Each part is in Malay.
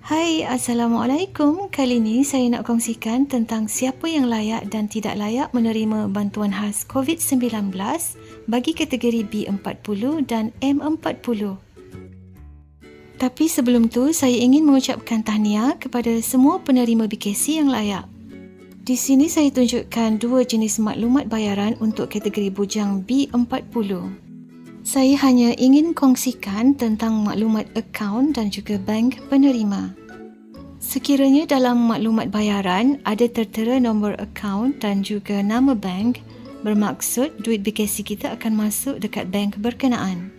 Hai, Assalamualaikum. Kali ini saya nak kongsikan tentang siapa yang layak dan tidak layak menerima bantuan khas COVID-19 bagi kategori B40 dan M40. Tapi sebelum tu, saya ingin mengucapkan tahniah kepada semua penerima BKC yang layak. Di sini saya tunjukkan dua jenis maklumat bayaran untuk kategori bujang B40. Saya hanya ingin kongsikan tentang maklumat akaun dan juga bank penerima. Sekiranya dalam maklumat bayaran ada tertera nombor akaun dan juga nama bank, bermaksud duit BKC kita akan masuk dekat bank berkenaan.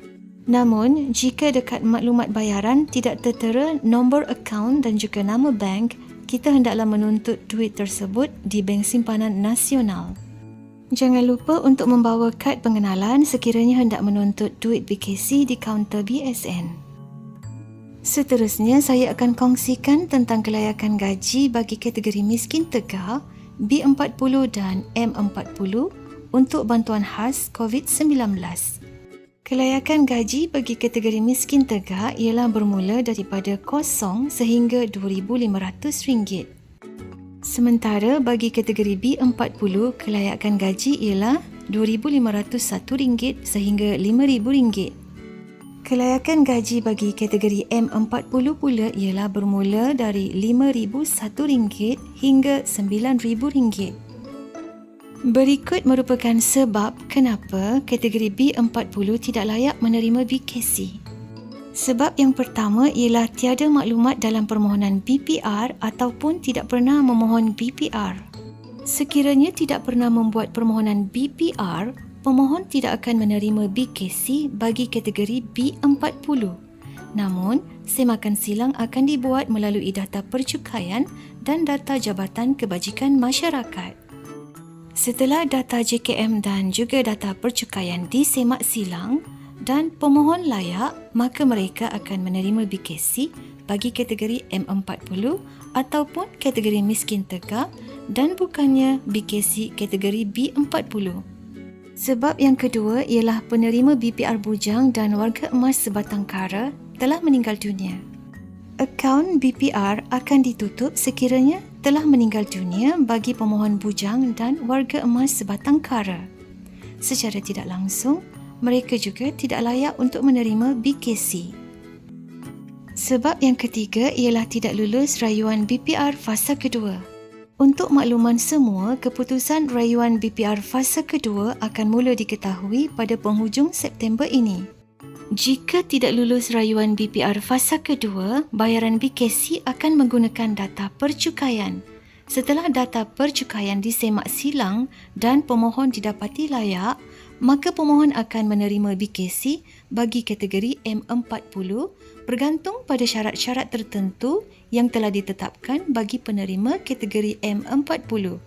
Namun, jika dekat maklumat bayaran tidak tertera nombor akaun dan juga nama bank, kita hendaklah menuntut duit tersebut di Bank Simpanan Nasional. Jangan lupa untuk membawa kad pengenalan sekiranya hendak menuntut duit BKC di kaunter BSN. Seterusnya, saya akan kongsikan tentang kelayakan gaji bagi kategori miskin tegar, B40 dan M40 untuk bantuan khas COVID-19. Kelayakan gaji bagi kategori miskin tegar ialah bermula daripada kosong sehingga RM2,500. Sementara bagi kategori B40, kelayakan gaji ialah RM2,501 sehingga RM5,000. Kelayakan gaji bagi kategori M40 pula ialah bermula dari RM5,001 hingga RM9,000. Berikut merupakan sebab kenapa kategori B40 tidak layak menerima BKC. Sebab yang pertama ialah tiada maklumat dalam permohonan BPR ataupun tidak pernah memohon BPR. Sekiranya tidak pernah membuat permohonan BPR, pemohon tidak akan menerima BKC bagi kategori B40. Namun, semakan silang akan dibuat melalui data percukaian dan data Jabatan Kebajikan Masyarakat. Setelah data JKM dan juga data percukaian disemak silang dan pemohon layak, maka mereka akan menerima BKC bagi kategori M40 ataupun kategori miskin tegar dan bukannya BKC kategori B40. Sebab yang kedua ialah penerima BPR bujang dan warga emas sebatang kara telah meninggal dunia. Akaun BPR akan ditutup sekiranya telah meninggal dunia bagi pemohon bujang dan warga emas sebatang kara. Secara tidak langsung, mereka juga tidak layak untuk menerima BKC. Sebab yang ketiga ialah tidak lulus rayuan BPR fasa kedua. Untuk makluman semua, keputusan rayuan BPR fasa kedua akan mula diketahui pada penghujung September ini. Jika tidak lulus rayuan BPR fasa kedua, bayaran BKC akan menggunakan data percukaian. Setelah data percukaian disemak silang dan pemohon didapati layak, maka pemohon akan menerima BKC bagi kategori M40 bergantung pada syarat-syarat tertentu yang telah ditetapkan bagi penerima kategori M40.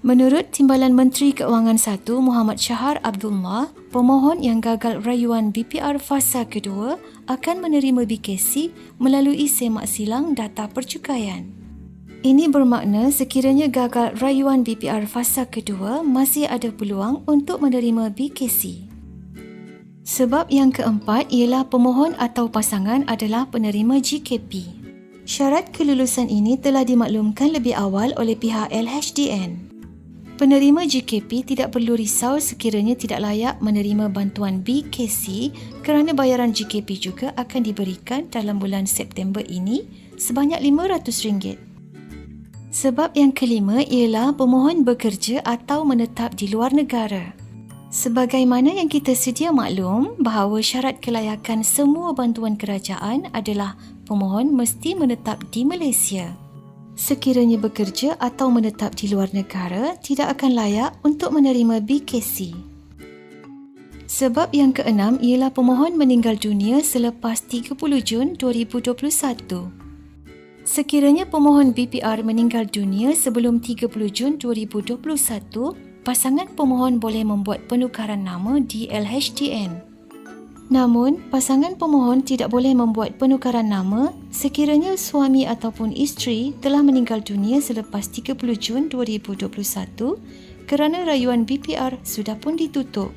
Menurut Timbalan Menteri Keuangan 1 Muhammad Shahar Abdullah, pemohon yang gagal rayuan BPR fasa kedua akan menerima BKC melalui semak silang data percukaian. Ini bermakna sekiranya gagal rayuan BPR fasa kedua, masih ada peluang untuk menerima BKC. Sebab yang keempat ialah pemohon atau pasangan adalah penerima GKP. Syarat kelulusan ini telah dimaklumkan lebih awal oleh pihak LHDN. Penerima GKP tidak perlu risau sekiranya tidak layak menerima bantuan BKC kerana bayaran GKP juga akan diberikan dalam bulan September ini sebanyak RM500. Sebab yang kelima ialah pemohon bekerja atau menetap di luar negara. Sebagaimana yang kita sedia maklum bahawa syarat kelayakan semua bantuan kerajaan adalah pemohon mesti menetap di Malaysia. Sekiranya bekerja atau menetap di luar negara, tidak akan layak untuk menerima BKC. Sebab yang keenam ialah pemohon meninggal dunia selepas 30 Jun 2021. Sekiranya pemohon BPR meninggal dunia sebelum 30 Jun 2021, pasangan pemohon boleh membuat penukaran nama di LHDN. Namun, pasangan pemohon tidak boleh membuat penukaran nama sekiranya suami ataupun isteri telah meninggal dunia selepas 30 Jun 2021 kerana rayuan BPR sudah pun ditutup.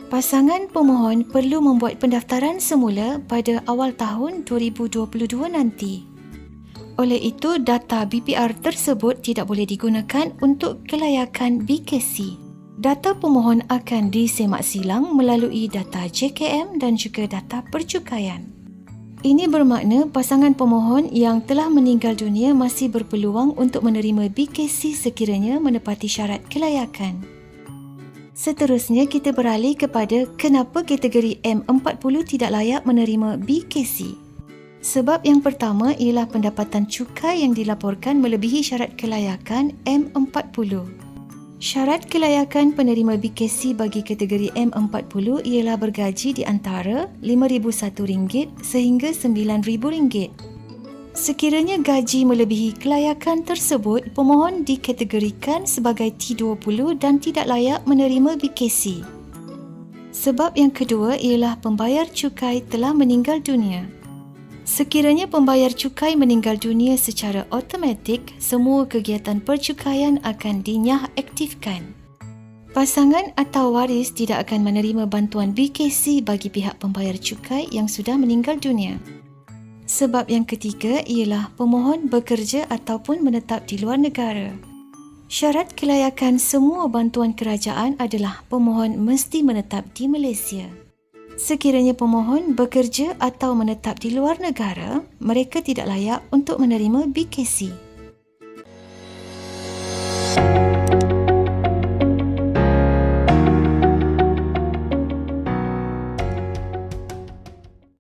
Pasangan pemohon perlu membuat pendaftaran semula pada awal tahun 2022 nanti. Oleh itu, data BPR tersebut tidak boleh digunakan untuk kelayakan BKC. Data pemohon akan disemak silang melalui data JKM dan juga data percukaian. Ini bermakna pasangan pemohon yang telah meninggal dunia masih berpeluang untuk menerima BKC sekiranya menepati syarat kelayakan. Seterusnya, kita beralih kepada kenapa kategori M40 tidak layak menerima BKC. Sebab yang pertama ialah pendapatan cukai yang dilaporkan melebihi syarat kelayakan M40. Syarat kelayakan penerima BKC bagi kategori M40 ialah bergaji di antara RM5,001 sehingga RM9,000. Sekiranya gaji melebihi kelayakan tersebut, pemohon dikategorikan sebagai T20 dan tidak layak menerima BKC. Sebab yang kedua ialah pembayar cukai telah meninggal dunia. Sekiranya pembayar cukai meninggal dunia secara automatik, semua kegiatan percukaian akan dinyah-aktifkan. Pasangan atau waris tidak akan menerima bantuan BKC bagi pihak pembayar cukai yang sudah meninggal dunia. Sebab yang ketiga ialah pemohon bekerja ataupun menetap di luar negara. Syarat kelayakan semua bantuan kerajaan adalah pemohon mesti menetap di Malaysia. Sekiranya pemohon bekerja atau menetap di luar negara, mereka tidak layak untuk menerima BKC.